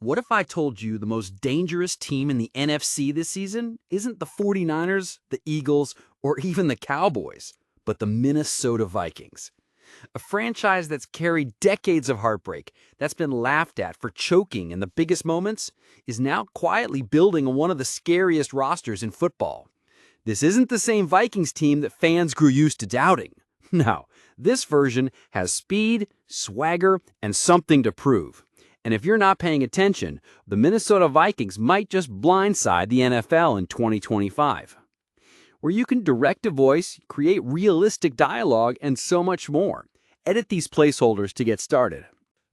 What if I told you the most dangerous team in the NFC this season isn't the 49ers, the Eagles, or even the Cowboys, but the Minnesota Vikings? A franchise that's carried decades of heartbreak, that's been laughed at for choking in the biggest moments, is now quietly building one of the scariest rosters in football. This isn't the same Vikings team that fans grew used to doubting. No, this version has speed, swagger, and something to prove. And if you're not paying attention, the Minnesota Vikings might just blindside the NFL in 2025. Where you can direct a voice, create realistic dialogue, and so much more. Edit these placeholders to get started.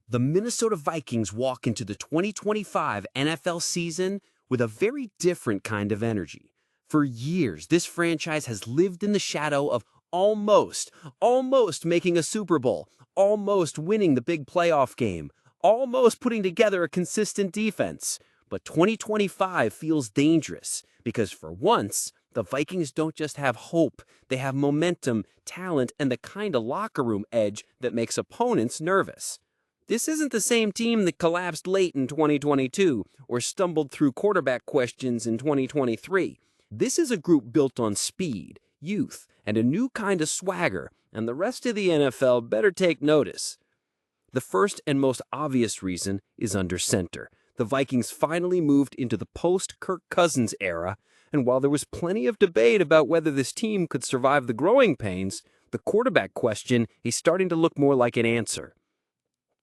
The Minnesota Vikings walk into the 2025 NFL season with a very different kind of energy. For years, this franchise has lived in the shadow of almost making a Super Bowl, almost winning the big playoff game, almost putting together a consistent defense. But 2025 feels dangerous because for once, the Vikings don't just have hope, they have momentum, talent, and the kind of locker room edge that makes opponents nervous. This isn't the same team that collapsed late in 2022 or stumbled through quarterback questions in 2023. This is a group built on speed, youth, and a new kind of swagger, and the rest of the NFL better take notice. The first and most obvious reason is under center. The Vikings finally moved into the post-Kirk Cousins era, and while there was plenty of debate about whether this team could survive the growing pains, the quarterback question is starting to look more like an answer.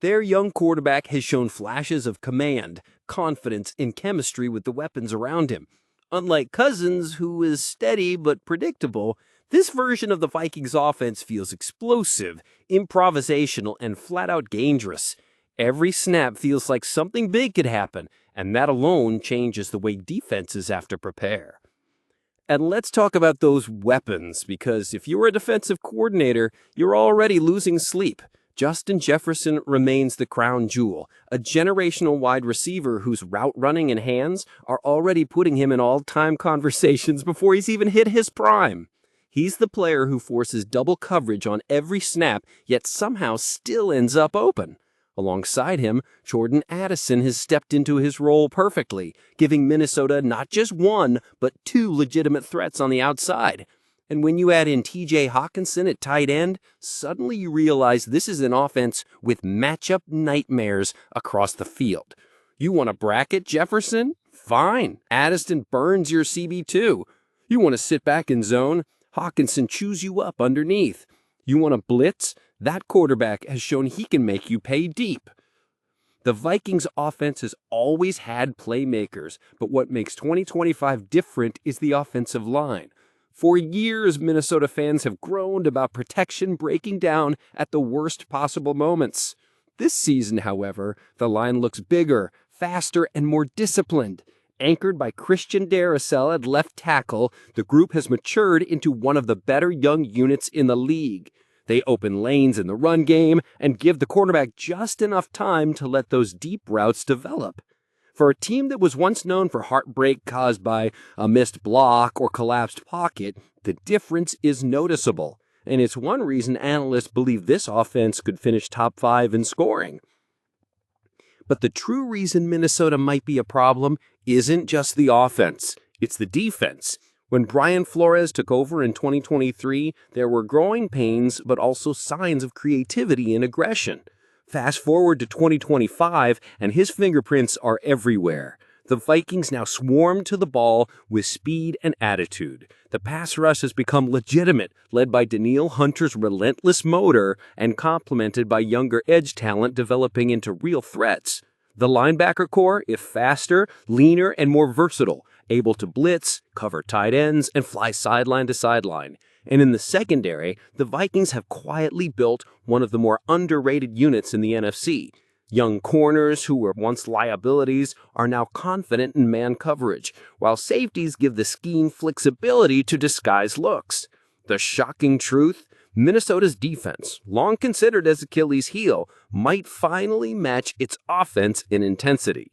Their young quarterback has shown flashes of command, confidence, and chemistry with the weapons around him. Unlike Cousins, who is steady but predictable, this version of the Vikings offense feels explosive, improvisational, and flat-out dangerous. Every snap feels like something big could happen, and that alone changes the way defenses have to prepare. And let's talk about those weapons, because if you're a defensive coordinator, you're already losing sleep. Justin Jefferson remains the crown jewel, a generational wide receiver whose route running and hands are already putting him in all-time conversations before he's even hit his prime. He's the player who forces double coverage on every snap, yet somehow still ends up open. Alongside him, Jordan Addison has stepped into his role perfectly, giving Minnesota not just one, but two legitimate threats on the outside. And when you add in TJ Hawkinson at tight end, suddenly you realize this is an offense with matchup nightmares across the field. You want to bracket Jefferson? Fine. Addison burns your CB2. You want to sit back in zone? Hawkinson chews you up underneath. You want to blitz? That quarterback has shown he can make you pay deep. The Vikings offense has always had playmakers, but what makes 2025 different is the offensive line. For years, Minnesota fans have groaned about protection breaking down at the worst possible moments. This season, however, the line looks bigger, faster, and more disciplined. Anchored by Christian Darrisaw at left tackle, the group has matured into one of the better young units in the league. They open lanes in the run game and give the quarterback just enough time to let those deep routes develop. For a team that was once known for heartbreak caused by a missed block or collapsed pocket, the difference is noticeable, and it's one reason analysts believe this offense could finish top 5 in scoring. But the true reason Minnesota might be a problem isn't just the offense, it's the defense. When Brian Flores took over in 2023, there were growing pains, but also signs of creativity and aggression. Fast forward to 2025, and his fingerprints are everywhere. The Vikings now swarm to the ball with speed and attitude. The pass rush has become legitimate, led by Danielle Hunter's relentless motor and complemented by younger edge talent developing into real threats. The linebacker core is faster, leaner, and more versatile, able to blitz, cover tight ends, and fly sideline to sideline. And in the secondary, the Vikings have quietly built one of the more underrated units in the NFC. Young corners who were once liabilities are now confident in man coverage, while safeties give the scheme flexibility to disguise looks. The shocking truth? Minnesota's defense, long considered as Achilles' heel, might finally match its offense in intensity.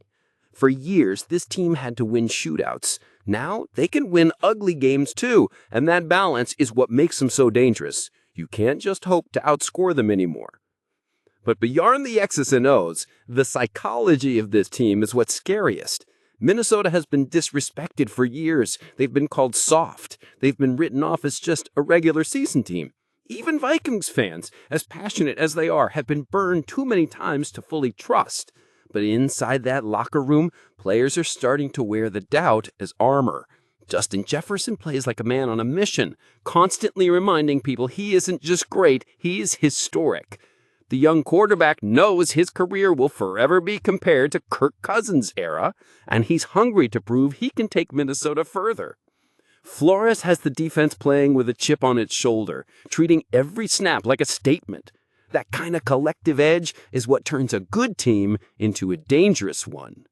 For years, this team had to win shootouts. Now, they can win ugly games too, and that balance is what makes them so dangerous. You can't just hope to outscore them anymore. But beyond the X's and O's, the psychology of this team is what's scariest. Minnesota has been disrespected for years. They've been called soft. They've been written off as just a regular season team. Even Vikings fans, as passionate as they are, have been burned too many times to fully trust. But inside that locker room, players are starting to wear the doubt as armor. Justin Jefferson plays like a man on a mission, constantly reminding people he isn't just great, he's historic. The young quarterback knows his career will forever be compared to Kirk Cousins' era, and he's hungry to prove he can take Minnesota further. Flores has the defense playing with a chip on its shoulder, treating every snap like a statement. That kind of collective edge is what turns a good team into a dangerous one.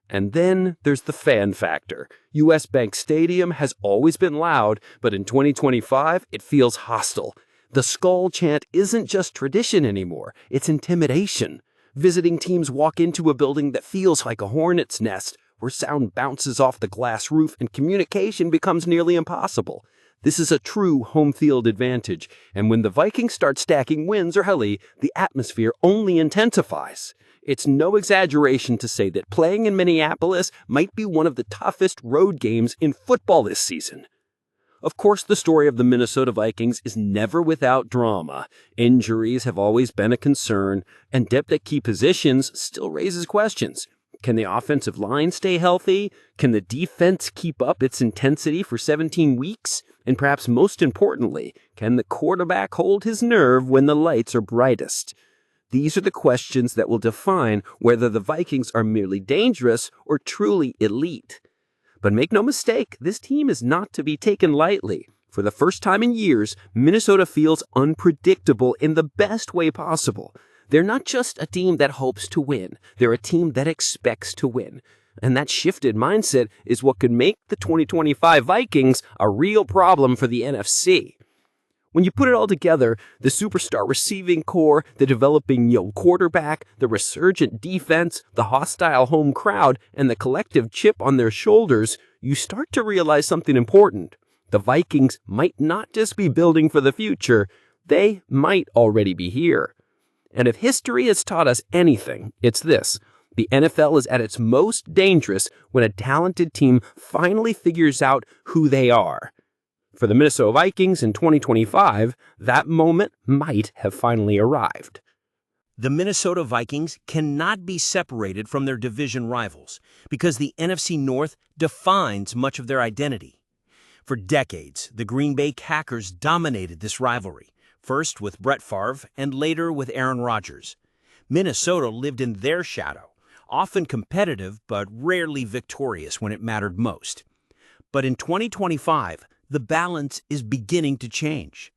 And then there's the fan factor. US Bank Stadium has always been loud, but in 2025, it feels hostile. The Skull chant isn't just tradition anymore, it's intimidation. Visiting teams walk into a building that feels like a hornet's nest, where sound bounces off the glass roof and communication becomes nearly impossible. This is a true home field advantage, and when the Vikings start stacking wins early, the atmosphere only intensifies. It's no exaggeration to say that playing in Minneapolis might be one of the toughest road games in football this season. Of course, the story of the Minnesota Vikings is never without drama. Injuries have always been a concern, and depth at key positions still raises questions. Can the offensive line stay healthy? Can the defense keep up its intensity for 17 weeks? And perhaps most importantly, can the quarterback hold his nerve when the lights are brightest? These are the questions that will define whether the Vikings are merely dangerous or truly elite. But make no mistake, this team is not to be taken lightly. For the first time in years, Minnesota feels unpredictable in the best way possible. They're not just a team that hopes to win, they're a team that expects to win. And that shifted mindset is what could make the 2025 Vikings a real problem for the NFC. When you put it all together, the superstar receiving core, the developing young quarterback, the resurgent defense, the hostile home crowd, and the collective chip on their shoulders, you start to realize something important. The Vikings might not just be building for the future, they might already be here. And if history has taught us anything, it's this. The NFL is at its most dangerous when a talented team finally figures out who they are. For the Minnesota Vikings in 2025, that moment might have finally arrived. The Minnesota Vikings cannot be separated from their division rivals because the NFC North defines much of their identity. For decades, the Green Bay Packers dominated this rivalry, first with Brett Favre and later with Aaron Rodgers. Minnesota lived in their shadow, often competitive but rarely victorious when it mattered most. But in 2025, the balance is beginning to change.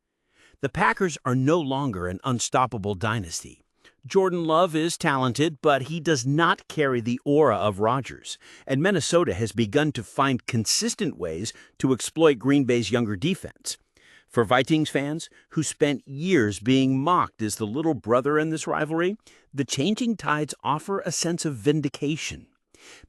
The Packers are no longer an unstoppable dynasty. Jordan Love is talented, but he does not carry the aura of Rodgers, and Minnesota has begun to find consistent ways to exploit Green Bay's younger defense. For Vikings fans, who spent years being mocked as the little brother in this rivalry, the changing tides offer a sense of vindication.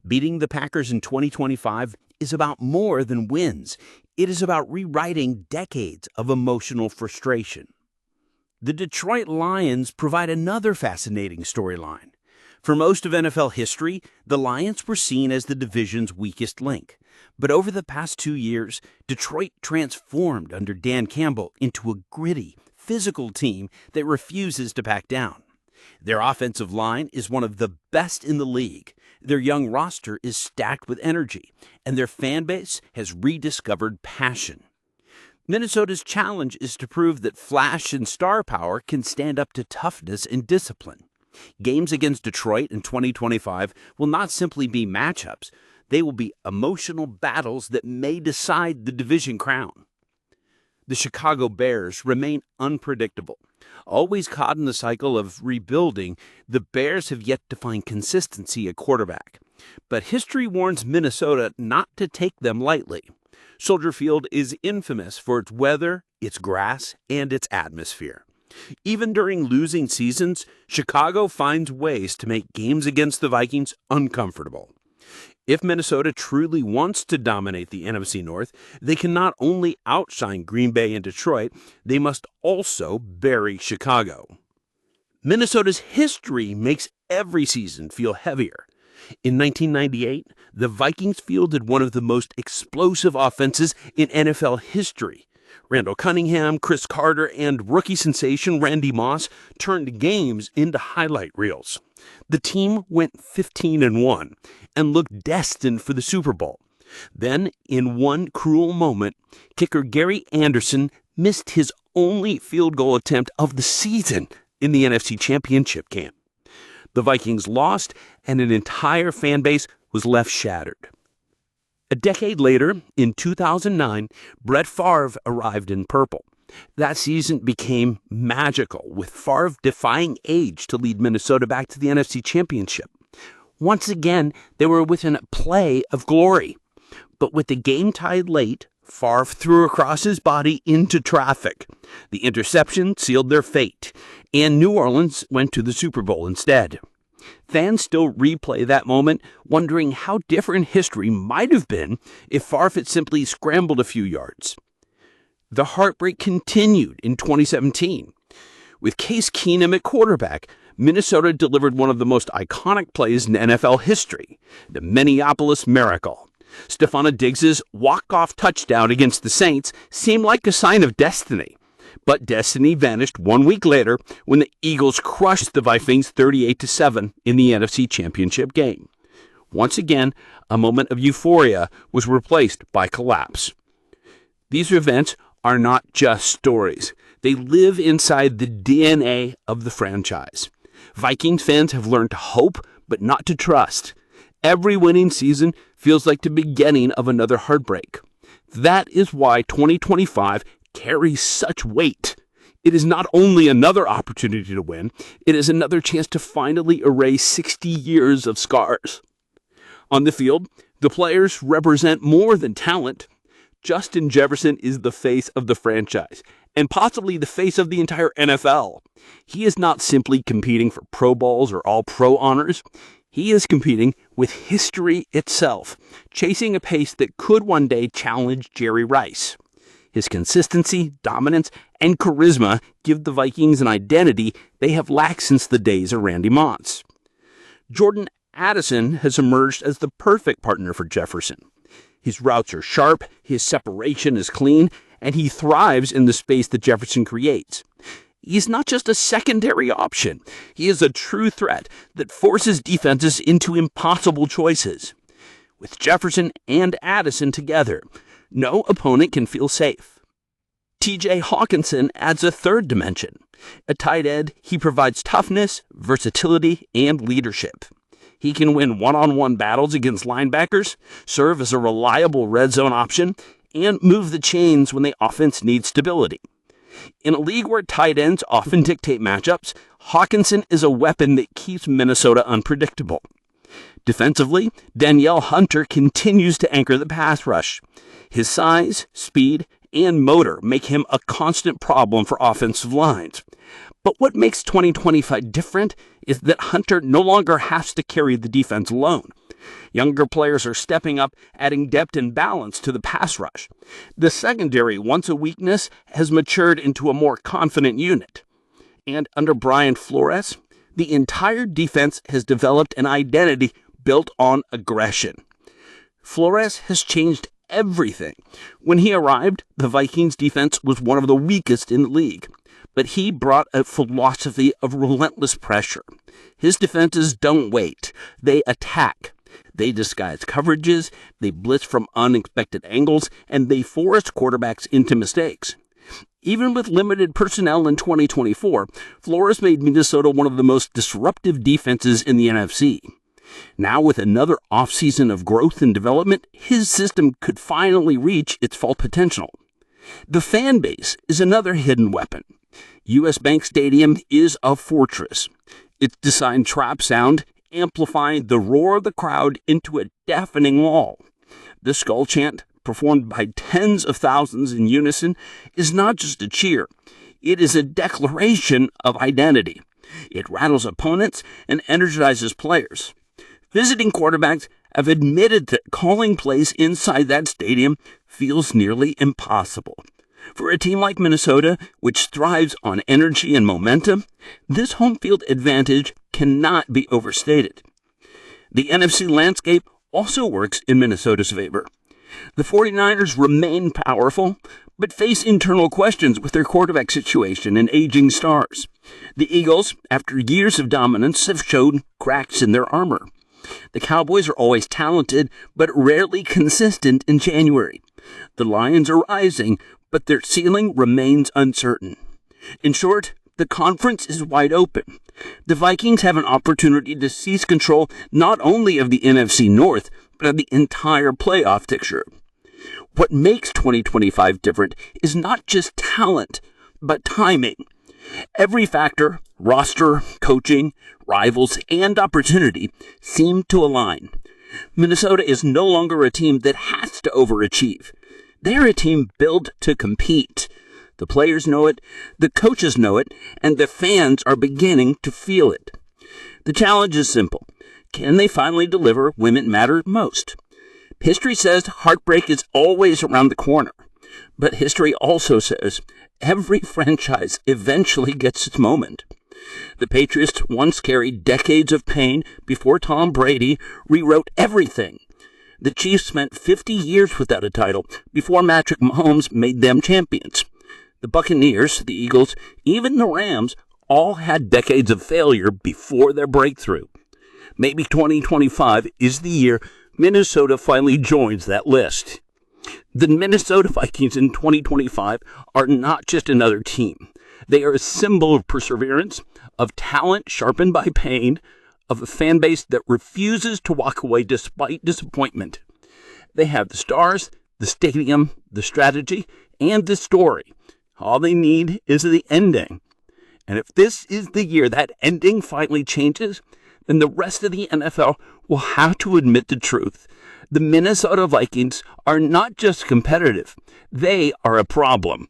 Beating the Packers in 2025 is about more than wins. It is about rewriting decades of emotional frustration. The Detroit Lions provide another fascinating storyline. For most of NFL history, the Lions were seen as the division's weakest link. But over the past 2 years, Detroit transformed under Dan Campbell into a gritty, physical team that refuses to back down. Their offensive line is one of the best in the league. Their young roster is stacked with energy, and their fan base has rediscovered passion. Minnesota's challenge is to prove that flash and star power can stand up to toughness and discipline. Games against Detroit in 2025 will not simply be matchups. They will be emotional battles that may decide the division crown. The Chicago Bears remain unpredictable. Always caught in the cycle of rebuilding, the Bears have yet to find consistency at quarterback. But history warns Minnesota not to take them lightly. Soldier Field is infamous for its weather, its grass, and its atmosphere. Even during losing seasons, Chicago finds ways to make games against the Vikings uncomfortable. If Minnesota truly wants to dominate the NFC North, they can not only outshine Green Bay and Detroit, they must also bury Chicago. Minnesota's history makes every season feel heavier. In 1998, the Vikings fielded one of the most explosive offenses in NFL history. Randall Cunningham, Chris Carter, and rookie sensation Randy Moss turned games into highlight reels. The team went 15-1 and looked destined for the Super Bowl. Then, in one cruel moment, kicker Gary Anderson missed his only field goal attempt of the season in the NFC Championship game. The Vikings lost, and an entire fan base was left shattered. A decade later, in 2009, Brett Favre arrived in purple. That season became magical, with Favre defying age to lead Minnesota back to the NFC Championship. Once again, they were within a play of glory. But with the game tied late, Favre threw across his body into traffic. The interception sealed their fate, and New Orleans went to the Super Bowl instead. Fans still replay that moment, wondering how different history might have been if Favre had simply scrambled a few yards. The heartbreak continued in 2017. With Case Keenum at quarterback, Minnesota delivered one of the most iconic plays in NFL history, the Minneapolis Miracle. Stephon Diggs' walk-off touchdown against the Saints seemed like a sign of destiny. But destiny vanished 1 week later when the Eagles crushed the Vikings 38-7 in the NFC Championship game. Once again, a moment of euphoria was replaced by collapse. These events are not just stories. They live inside the DNA of the franchise. Vikings fans have learned to hope, but not to trust. Every winning season feels like the beginning of another heartbreak. That is why 2025 carries such weight. It is not only another opportunity to win, it is another chance to finally erase 60 years of scars. On the field, the players represent more than talent. Justin Jefferson is the face of the franchise, and possibly the face of the entire NFL. He is not simply competing for Pro Bowls or All-Pro honors. He is competing with history itself, chasing a pace that could one day challenge Jerry Rice. His consistency, dominance, and charisma give the Vikings an identity they have lacked since the days of Randy Moss. Jordan Addison has emerged as the perfect partner for Jefferson. His routes are sharp, his separation is clean, and he thrives in the space that Jefferson creates. He's not just a secondary option. He is a true threat that forces defenses into impossible choices. With Jefferson and Addison together, no opponent can feel safe. T.J. Hawkinson adds a third dimension. At tight end, he provides toughness, versatility, and leadership. He can win one-on-one battles against linebackers, serve as a reliable red zone option, and move the chains when the offense needs stability. In a league where tight ends often dictate matchups, Hawkinson is a weapon that keeps Minnesota unpredictable. Defensively, Danielle Hunter continues to anchor the pass rush. His size, speed, and motor make him a constant problem for offensive lines. But what makes 2025 different is that Hunter no longer has to carry the defense alone. Younger players are stepping up, adding depth and balance to the pass rush. The secondary, once a weakness, has matured into a more confident unit. And under Brian Flores, the entire defense has developed an identity built on aggression. Flores has changed everything. When he arrived, the Vikings defense was one of the weakest in the league. But he brought a philosophy of relentless pressure. His defenses don't wait. They attack. They disguise coverages, they blitz from unexpected angles, and they force quarterbacks into mistakes. Even with limited personnel in 2024, Flores made Minnesota one of the most disruptive defenses in the NFC. Now, with another offseason of growth and development, his system could finally reach its full potential. The fan base is another hidden weapon. U.S. Bank Stadium is a fortress. Its designed trap sound amplifying the roar of the crowd into a deafening wall. The skull chant, performed by tens of thousands in unison, is not just a cheer. It is a declaration of identity. It rattles opponents and energizes players. Visiting quarterbacks have admitted that calling plays inside that stadium feels nearly impossible. For a team like Minnesota, which thrives on energy and momentum, this home field advantage cannot be overstated. The NFC landscape also works in Minnesota's favor. The 49ers remain powerful, but face internal questions with their quarterback situation and aging stars. The Eagles, after years of dominance, have showed cracks in their armor. The Cowboys are always talented, but rarely consistent in January. The Lions are rising, but their ceiling remains uncertain. In short, the conference is wide open. The Vikings have an opportunity to seize control not only of the NFC North, but of the entire playoff picture. What makes 2025 different is not just talent, but timing. Every factor, roster, coaching, rivals, and opportunity seem to align. Minnesota is no longer a team that has to overachieve. They're a team built to compete. The players know it, the coaches know it, and the fans are beginning to feel it. The challenge is simple. Can they finally deliver when it matters most? History says heartbreak is always around the corner. But history also says every franchise eventually gets its moment. The Patriots once carried decades of pain before Tom Brady rewrote everything. The Chiefs spent 50 years without a title before Patrick Mahomes made them champions. The Buccaneers, the Eagles, even the Rams all had decades of failure before their breakthrough. Maybe 2025 is the year Minnesota finally joins that list. The Minnesota Vikings in 2025 are not just another team. They are a symbol of perseverance, of talent sharpened by pain, of a fan base that refuses to walk away despite disappointment. They have the stars, the stadium, the strategy, and the story. All they need is the ending. And if this is the year that ending finally changes, then the rest of the NFL will have to admit the truth. The Minnesota Vikings are not just competitive, they are a problem.